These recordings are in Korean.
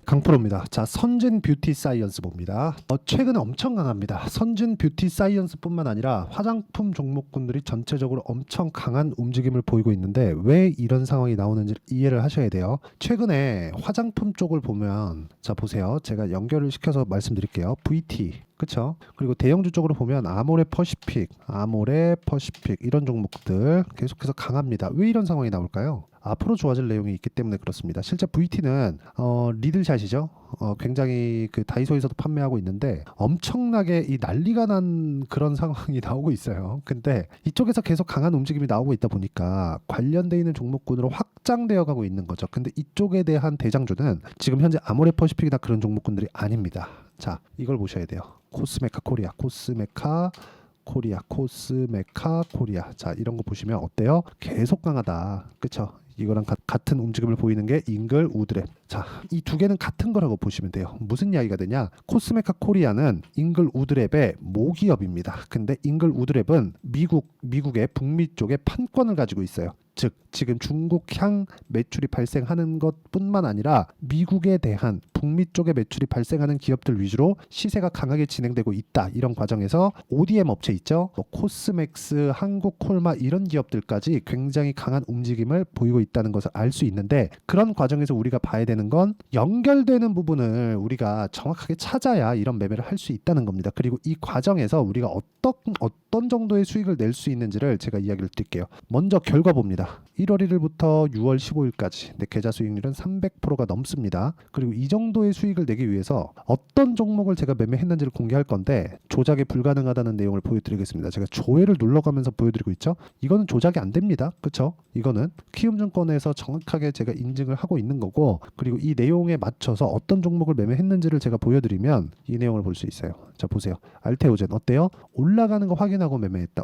강프로입니다. 자, 선진 뷰티 사이언스 봅니다. 최근에 엄청 강합니다. 선진 뷰티 사이언스뿐만 아니라 화장품 종목군들이 전체적으로 엄청 강한 움직임을 보이고 있는데 왜 이런 상황이 나오는지 이해를 하셔야 돼요. 최근에 화장품 쪽을 보면 자 보세요. 제가 연결을 시켜서 말씀드릴게요. VT 그쵸? 그리고 대형주 쪽으로 보면 아모레 퍼시픽 이런 종목들 계속해서 강합니다. 왜 이런 상황이 나올까요? 앞으로 좋아질 내용이 있기 때문에 그렇습니다. 실제 VT는 리들샷이죠. 굉장히 그 다이소에서도 판매하고 있는데 엄청나게 이 난리가 난 그런 상황이 나오고 있어요. 근데 이쪽에서 계속 강한 움직임이 나오고 있다 보니까 관련돼 있는 종목군으로 확장되어 가고 있는 거죠. 근데 이쪽에 대한 대장주는 지금 현재 아모레 퍼시픽이나 그런 종목군들이 아닙니다. 자, 이걸 보셔야 돼요. 코스메카 코리아. 자, 이런 거 보시면 어때요? 계속 강하다. 그쵸? 이거랑 같은 움직임을 보이는 게 잉글 우드랩. 자, 이 두 개는 같은 거라고 보시면 돼요. 무슨 이야기가 되냐? 코스메카 코리아는 잉글 우드랩의 모기업입니다. 근데 잉글 우드랩은 미국의 북미 쪽에 판권을 가지고 있어요. 즉 지금 중국향 매출이 발생하는 것뿐만 아니라 미국에 대한 북미 쪽에 매출이 발생하는 기업들 위주로 시세가 강하게 진행되고 있다. 이런 과정에서 ODM 업체 있죠. 코스맥스, 한국콜마 이런 기업들까지 굉장히 강한 움직임을 보이고 있다는 것을 알 수 있는데 그런 과정에서 우리가 봐야 되는 건 연결되는 부분을 우리가 정확하게 찾아야 이런 매매를 할 수 있다는 겁니다. 그리고 이 과정에서 우리가 어떤 정도의 수익을 낼 수 있는지를 제가 이야기를 드릴게요. 먼저 결과 봅니다. 1월 1일부터 6월 15일까지 내 계좌 수익률은 300%가 넘습니다. 그리고 이 정도의 수익을 내기 위해서 어떤 종목을 제가 매매했는지를 공개할 건데 조작이 불가능하다는 내용을 보여드리겠습니다. 제가 조회를 눌러가면서 보여드리고 있죠. 이거는 조작이 안 됩니다. 그쵸? 이거는 키움증권에서 정확하게 제가 인증을 하고 있는 거고 그리고 이 내용에 맞춰서 어떤 종목을 매매했는지를 제가 보여드리면 이 내용을 볼 수 있어요. 자 보세요. 알테오젠 어때요? 올라가는 거 확인하고 매매했다.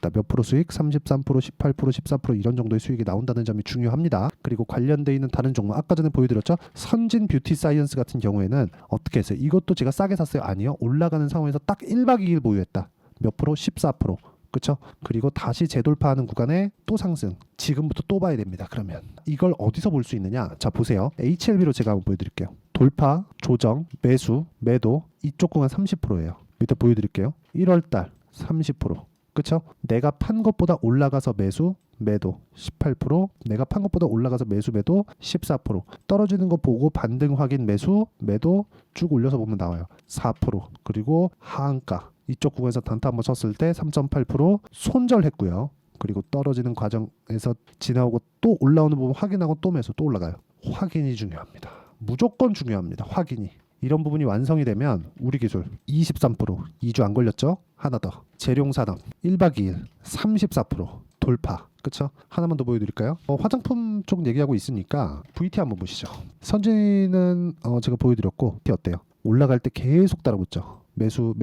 몇 프로 수익? 33%, 18%, 14% 이런 정도의 수익이 나온다는 점이 중요합니다. 그리고 관련돼 있는 다른 종목 아까 전에 보여드렸죠. 선진 뷰티 사이언스 같은 경우에는 어떻게 했어요? 이것도 제가 싸게 샀어요? 아니요. 올라가는 상황에서 딱 1박 2일 보유했다. 몇 프로? 14%. 그쵸? 그리고 다시 재돌파하는 구간에 또 상승. 지금부터 또 봐야 됩니다. 그러면 이걸 어디서 볼 수 있느냐? 자 보세요. HLB로 제가 한번 보여드릴게요. 돌파, 조정, 매수, 매도 이쪽 구간 30%예요. 밑에 보여드릴게요. 1월달 30%. 그쵸? 내가 판 것보다 올라가서 매도 18%, 내가 판 것보다 올라가서 매도 14%, 떨어지는 거 보고 반등 확인 매도 쭉 올려서 보면 나와요. 4%. 그리고 하한가 이쪽 구간에서 단타 한번 쳤을 때 3.8% 손절했고요. 그리고 떨어지는 과정에서 지나오고 또 올라오는 부분 확인하고 또 매수 또 올라가요. 확인이 중요합니다. 무조건 중요합니다. 확인이. 이런 부분이 완성이 되면 우리 기술 23%, 2주 안 걸렸죠? 하나 더. 재룡산업 1박 2일 34% 돌파. 그쵸? 하나만 더 보여드릴까요? 화장품 쪽 얘기하고 있으니까 VT 한번 보시죠. 선진은 제가 보여드렸고 VT 어때요? 올라갈 때 계속 따라붙죠. 매수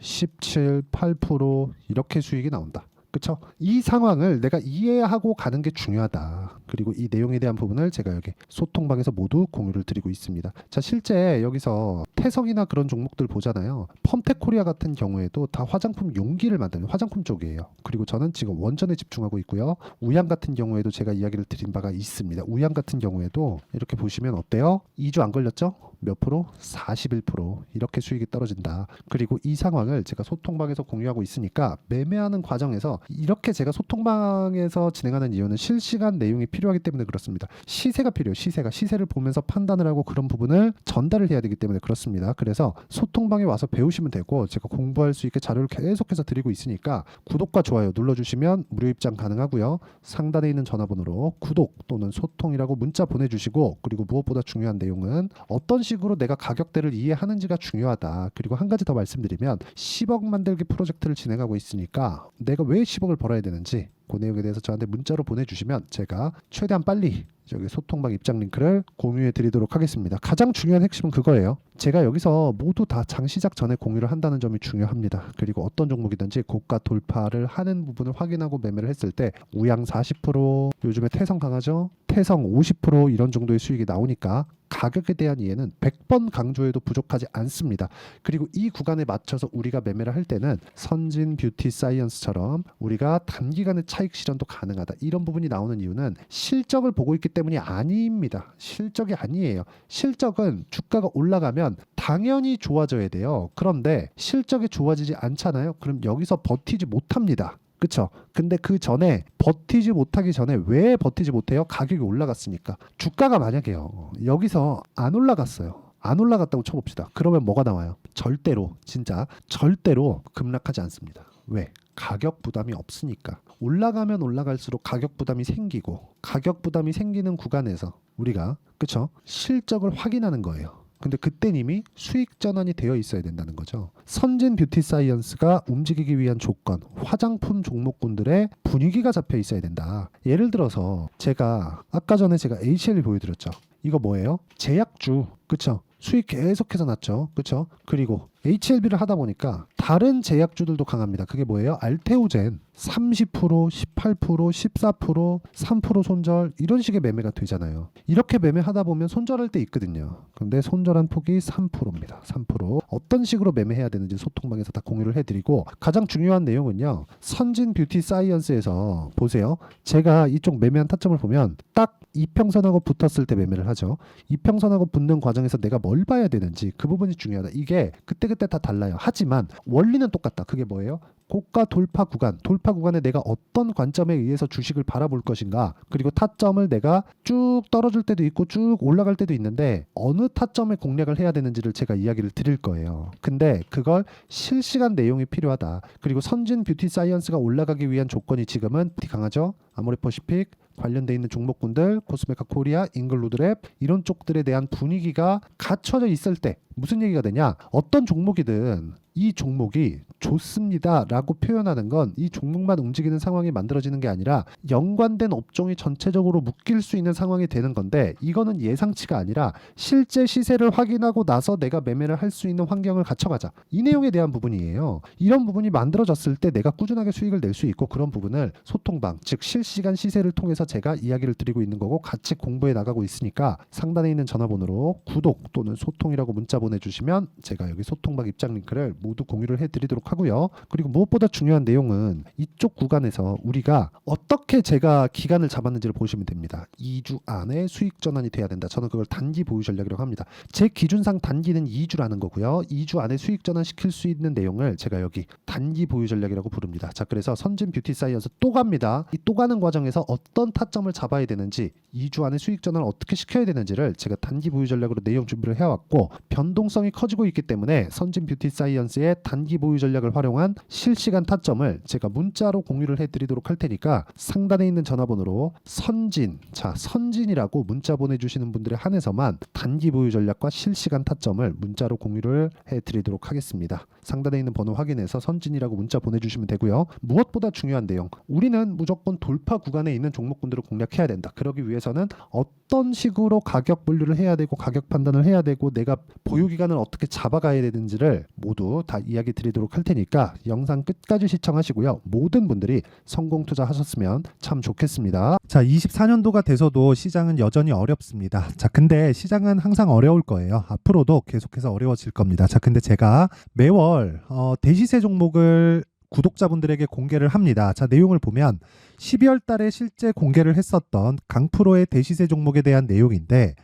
17, 8% 이렇게 수익이 나온다. 그쵸? 이 상황을 내가 이해하고 가는 게 중요하다. 그리고 이 내용에 대한 부분을 제가 여기 소통방에서 모두 공유를 드리고 있습니다. 자, 실제 여기서 태성이나 그런 종목들 보잖아요. 펌텍코리아 같은 경우에도 다 화장품 용기를 만드는 화장품 쪽이에요. 그리고 저는 지금 원전에 집중하고 있고요. 우양 같은 경우에도 제가 이야기를 드린 바가 있습니다. 우양 같은 경우에도 이렇게 보시면 어때요? 2주 안 걸렸죠? 몇 프로? 41% 이렇게 수익이 떨어진다. 그리고 이 상황을 제가 소통방에서 공유하고 있으니까 매매하는 과정에서 이렇게 제가 소통방에서 진행하는 이유는 실시간 내용이 필요하기 때문에 그렇습니다. 시세가 필요해요. 시세를 보면서 판단을 하고 그런 부분을 전달을 해야 되기 때문에 그렇습니다. 그래서 소통방에 와서 배우시면 되고 제가 공부할 수 있게 자료를 계속해서 드리고 있으니까 구독과 좋아요 눌러주시면 무료 입장 가능하고요. 상단에 있는 전화번호로 구독 또는 소통이라고 문자 보내주시고 그리고 무엇보다 중요한 내용은 어떤 식으로 내가 가격대를 이해하는지가 중요하다. 그리고 한 가지 더 말씀드리면 10억 만들기 프로젝트를 진행하고 있으니까 내가 왜 10억을 벌어야 되는지 그 내용에 대해서 저한테 문자로 보내주시면 제가 최대한 빨리 저기 소통방 입장 링크를 공유해 드리도록 하겠습니다. 가장 중요한 핵심은 그거예요. 제가 여기서 모두 다 장 시작 전에 공유를 한다는 점이 중요합니다. 그리고 어떤 종목이든지 고가 돌파를 하는 부분을 확인하고 매매를 했을 때 우양 40%, 요즘에 태성 강하죠? 태성 50% 이런 정도의 수익이 나오니까 가격에 대한 이해는 100번 강조해도 부족하지 않습니다. 그리고 이 구간에 맞춰서 우리가 매매를 할 때는 선진 뷰티 사이언스처럼 우리가 단기간의 차익 실현도 가능하다. 이런 부분이 나오는 이유는 실적을 보고 있기 때문이 아닙니다. 실적이 아니에요. 실적은 주가가 올라가면 당연히 좋아져야 돼요. 그런데 실적이 좋아지지 않잖아요. 그럼 여기서 버티지 못합니다. 그쵸? 근데 그 전에 버티지 못하기 전에 왜 버티지 못해요? 가격이 올라갔으니까. 주가가 만약에요 여기서 안 올라갔어요. 안 올라갔다고 쳐봅시다. 그러면 뭐가 나와요? 절대로 진짜 절대로 급락하지 않습니다. 왜? 가격 부담이 없으니까. 올라가면 올라갈수록 가격 부담이 생기고 가격 부담이 생기는 구간에서 우리가 그쵸? 실적을 확인하는 거예요. 근데 그땐 이미 수익 전환이 되어 있어야 된다는 거죠. 선진 뷰티 사이언스가 움직이기 위한 조건, 화장품 종목군들의 분위기가 잡혀 있어야 된다. 예를 들어서 제가 아까 전에 제가 HL 보여드렸죠. 이거 뭐예요? 제약주, 그쵸? 수익 계속해서 났죠. 그쵸? 그리고 HLB를 하다 보니까 다른 제약주들도 강합니다. 그게 뭐예요? 알테오젠 30%, 18%, 14%, 3% 손절 이런 식의 매매가 되잖아요. 이렇게 매매하다 보면 손절할 때 있거든요. 근데 손절한 폭이 3%입니다. 3%. 어떤 식으로 매매해야 되는지 소통방에서 다 공유를 해드리고 가장 중요한 내용은요. 선진 뷰티 사이언스에서 보세요. 제가 이쪽 매매한 타점을 보면 딱 이평선하고 붙었을 때 매매를 하죠. 이평선하고 붙는 과정에서 내가 뭘 봐야 되는지 그 부분이 중요하다. 이게 그때그때 다 달라요. 하지만 원리는 똑같다. 그게 뭐예요? 고가 돌파 구간에 내가 어떤 관점에 의해서 주식을 바라볼 것인가, 그리고 타점을 내가 쭉 떨어질 때도 있고 쭉 올라갈 때도 있는데 어느 타점에 공략을 해야 되는지를 제가 이야기를 드릴 거예요. 근데 그걸 실시간 내용이 필요하다. 그리고 선진 뷰티 사이언스가 올라가기 위한 조건이 지금은 강하죠. 아모레퍼시픽 관련돼 있는 종목군들, 코스메카 코리아, 잉글루드랩 이런 쪽들에 대한 분위기가 갖춰져 있을 때 무슨 얘기가 되냐? 어떤 종목이든 이 종목이 좋습니다 라고 표현하는 건 이 종목만 움직이는 상황이 만들어지는 게 아니라 연관된 업종이 전체적으로 묶일 수 있는 상황이 되는 건데, 이거는 예상치가 아니라 실제 시세를 확인하고 나서 내가 매매를 할 수 있는 환경을 갖춰가자, 이 내용에 대한 부분이에요. 이런 부분이 만들어졌을 때 내가 꾸준하게 수익을 낼 수 있고, 그런 부분을 소통방, 즉 실시간 시세를 통해서 제가 이야기를 드리고 있는 거고 같이 공부해 나가고 있으니까 상단에 있는 전화번호로 구독 또는 소통이라고 문자 보내주시면 제가 여기 소통방 입장 링크를 모두 공유를 해드리도록 하고요. 그리고 무엇보다 중요한 내용은 이쪽 구간에서 우리가 어떻게 제가 기간을 잡았는지를 보시면 됩니다. 2주 안에 수익 전환이 돼야 된다. 저는 그걸 단기 보유 전략이라고 합니다. 제 기준상 단기는 2주라는 거고요. 2주 안에 수익 전환 시킬 수 있는 내용을 제가 여기 단기 보유 전략이라고 부릅니다. 자, 그래서 선진 뷰티 사이언스 또 갑니다. 이 또 가는 과정에서 어떤 타점을 잡아야 되는지, 2주 안에 수익 전환을 어떻게 시켜야 되는지를 제가 단기 보유 전략으로 내용 준비를 해왔고, 변동성이 커지고 있기 때문에 선진 뷰티 사이언스의 단기 보유 전략을 활용한 실시간 타점을 제가 문자로 공유를 해드리도록 할 테니까 상단에 있는 전화번호로 선진이라고 문자 보내주시는 분들에 한해서만 단기 보유 전략과 실시간 타점을 문자로 공유를 해드리도록 하겠습니다. 상단에 있는 번호 확인해서 선진이라고 문자 보내주시면 되고요. 무엇보다 중요한 내용, 우리는 무조건 돌파 구간에 있는 종목군들을 공략해야 된다. 그러기 위해서는 어떤 식으로 가격 분류를 해야 되고 가격 판단을 해야 되고 내가 보유 기간을 어떻게 잡아가야 되는지를 모두 다 이야기 드리도록 할 테니까 영상 끝까지 시청하시고요. 모든 분들이 성공 투자하셨으면 참 좋겠습니다. 자, 24년도가 돼서도 시장은 여전히 어렵습니다. 자, 근데 시장은 항상 어려울 거예요. 앞으로도 계속해서 어려워질 겁니다. 자, 근데 제가 매월 대시세 종목을 구독자분들에게 공개를 합니다. 자, 내용을 보면 12월 달에 실제 공개를 했었던 강프로의 대시세 종목에 대한 내용인데,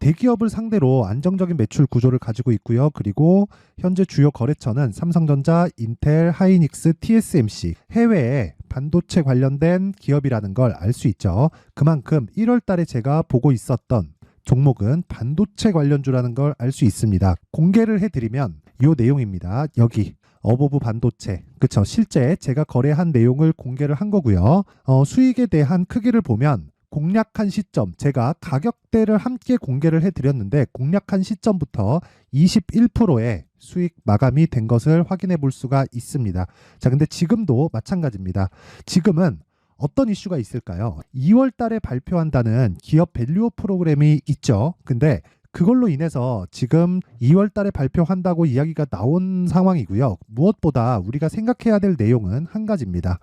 대기업을 상대로 안정적인 매출 구조를 가지고 있고요. 그리고 현재 주요 거래처는 삼성전자, 인텔, 하이닉스, TSMC, 해외에 반도체 관련된 기업이라는 걸 알 수 있죠. 그만큼 1월 달에 제가 보고 있었던 종목은 반도체 관련주라는 걸 알 수 있습니다. 공개를 해드리면 이 내용입니다. 여기 어보브 반도체, 그쵸? 실제 제가 거래한 내용을 공개를 한 거고요. 수익에 대한 크기를 보면 공략한 시점, 제가 가격대를 함께 공개를 해드렸는데 공략한 시점부터 21%의 수익 마감이 된 것을 확인해 볼 수가 있습니다. 자, 근데 지금도 마찬가지입니다. 지금은 어떤 이슈가 있을까요? 2월 달에 발표한다는 기업 밸류업 프로그램이 있죠. 근데 그걸로 인해서 지금 2월 달에 발표한다고 이야기가 나온 상황이고요. 무엇보다 우리가 생각해야 될 내용은 한 가지입니다.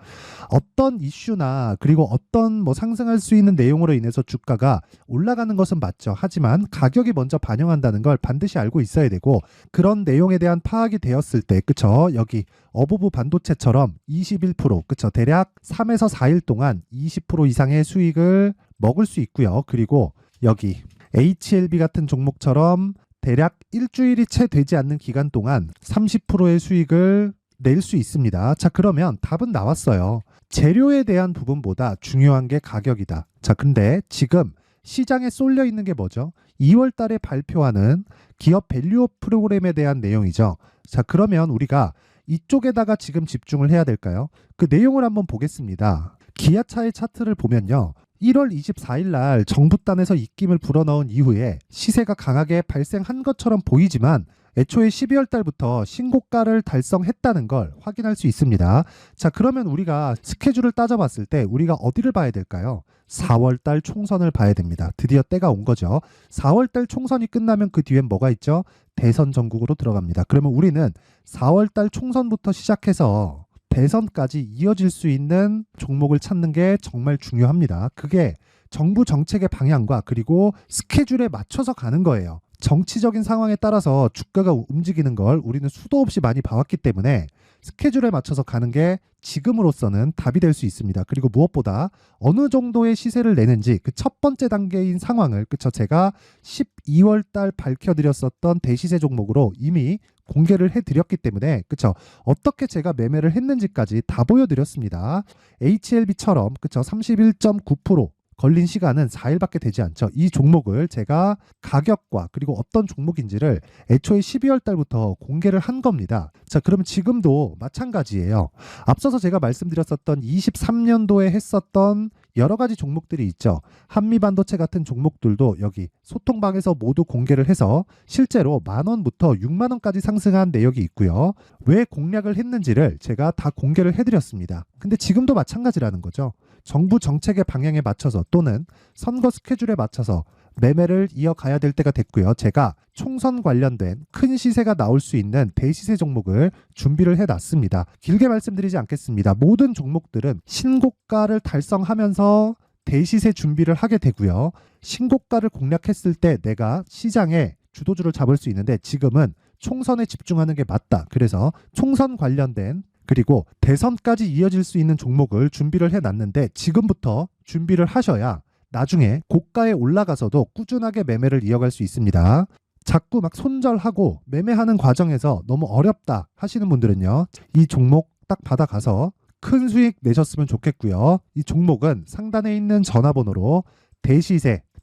어떤 이슈나 그리고 어떤 뭐 상승할 수 있는 내용으로 인해서 주가가 올라가는 것은 맞죠. 하지만 가격이 먼저 반영한다는 걸 반드시 알고 있어야 되고, 그런 내용에 대한 파악이 되었을 때, 그쵸? 여기 어부부 반도체처럼 21%, 그쵸? 대략 3에서 4일 동안 20% 이상의 수익을 먹을 수 있고요. 그리고 여기 HLB 같은 종목처럼 대략 일주일이 채 되지 않는 기간 동안 30%의 수익을 낼 수 있습니다. 자, 그러면 답은 나왔어요. 재료에 대한 부분보다 중요한 게 가격이다. 자, 근데 지금 시장에 쏠려 있는 게 뭐죠? 2월 달에 발표하는 기업 밸류업 프로그램에 대한 내용이죠. 자, 그러면 우리가 이쪽에다가 지금 집중을 해야 될까요? 그 내용을 한번 보겠습니다. 기아차의 차트를 보면요. 1월 24일 날 정부단에서 입김을 불어넣은 이후에 시세가 강하게 발생한 것처럼 보이지만 애초에 12월 달부터 신고가를 달성했다는 걸 확인할 수 있습니다. 자, 그러면 우리가 스케줄을 따져봤을 때 우리가 어디를 봐야 될까요? 4월 달 총선을 봐야 됩니다. 드디어 때가 온 거죠. 4월 달 총선이 끝나면 그 뒤엔 뭐가 있죠? 대선 전국으로 들어갑니다. 그러면 우리는 4월 달 총선부터 시작해서 대선까지 이어질 수 있는 종목을 찾는 게 정말 중요합니다. 그게 정부 정책의 방향과 그리고 스케줄에 맞춰서 가는 거예요. 정치적인 상황에 따라서 주가가 움직이는 걸 우리는 수도 없이 많이 봐왔기 때문에 스케줄에 맞춰서 가는 게 지금으로서는 답이 될 수 있습니다. 그리고 무엇보다 어느 정도의 시세를 내는지 그 첫 번째 단계인 상황을, 그쵸? 제가 12월 달 밝혀드렸었던 대시세 종목으로 이미 공개를 해드렸기 때문에, 그쵸? 어떻게 제가 매매를 했는지까지 다 보여드렸습니다. HLB처럼, 그쵸? 31.9% 걸린 시간은 4일밖에 되지 않죠. 이 종목을 제가 가격과 그리고 어떤 종목인지를 애초에 12월 달부터 공개를 한 겁니다. 자, 그러면 지금도 마찬가지예요. 앞서서 제가 말씀드렸었던 23년도에 했었던 여러 가지 종목들이 있죠. 한미반도체 같은 종목들도 여기 소통방에서 모두 공개를 해서 실제로 10,000원부터 60,000원까지 상승한 내역이 있고요. 왜 공략을 했는지를 제가 다 공개를 해드렸습니다. 근데 지금도 마찬가지라는 거죠. 정부 정책의 방향에 맞춰서 또는 선거 스케줄에 맞춰서 매매를 이어가야 될 때가 됐고요. 제가 총선 관련된 큰 시세가 나올 수 있는 대시세 종목을 준비를 해놨습니다. 길게 말씀드리지 않겠습니다. 모든 종목들은 신고가를 달성하면서 대시세 준비를 하게 되고요. 신고가를 공략했을 때 내가 시장에 주도주를 잡을 수 있는데 지금은 총선에 집중하는 게 맞다. 그래서 총선 관련된 그리고 대선까지 이어질 수 있는 종목을 준비를 해놨는데 지금부터 준비를 하셔야 나중에 고가에 올라가서도 꾸준하게 매매를 이어갈 수 있습니다. 자꾸 막 손절하고 매매하는 과정에서 너무 어렵다 하시는 분들은요. 이 종목 딱 받아가서 큰 수익 내셨으면 좋겠고요. 이 종목은 상단에 있는 전화번호로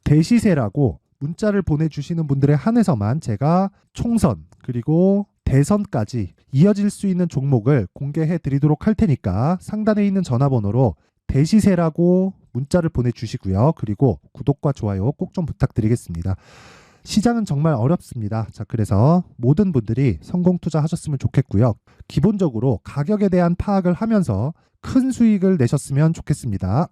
대시세라고 문자를 보내주시는 분들에 한해서만 제가 총선 그리고 대선까지 이어질 수 있는 종목을 공개해 드리도록 할 테니까 상단에 있는 전화번호로 대시세라고 문자를 보내주시고요. 그리고 구독과 좋아요 꼭 좀 부탁드리겠습니다. 시장은 정말 어렵습니다. 자, 그래서 모든 분들이 성공 투자하셨으면 좋겠고요. 기본적으로 가격에 대한 파악을 하면서 큰 수익을 내셨으면 좋겠습니다.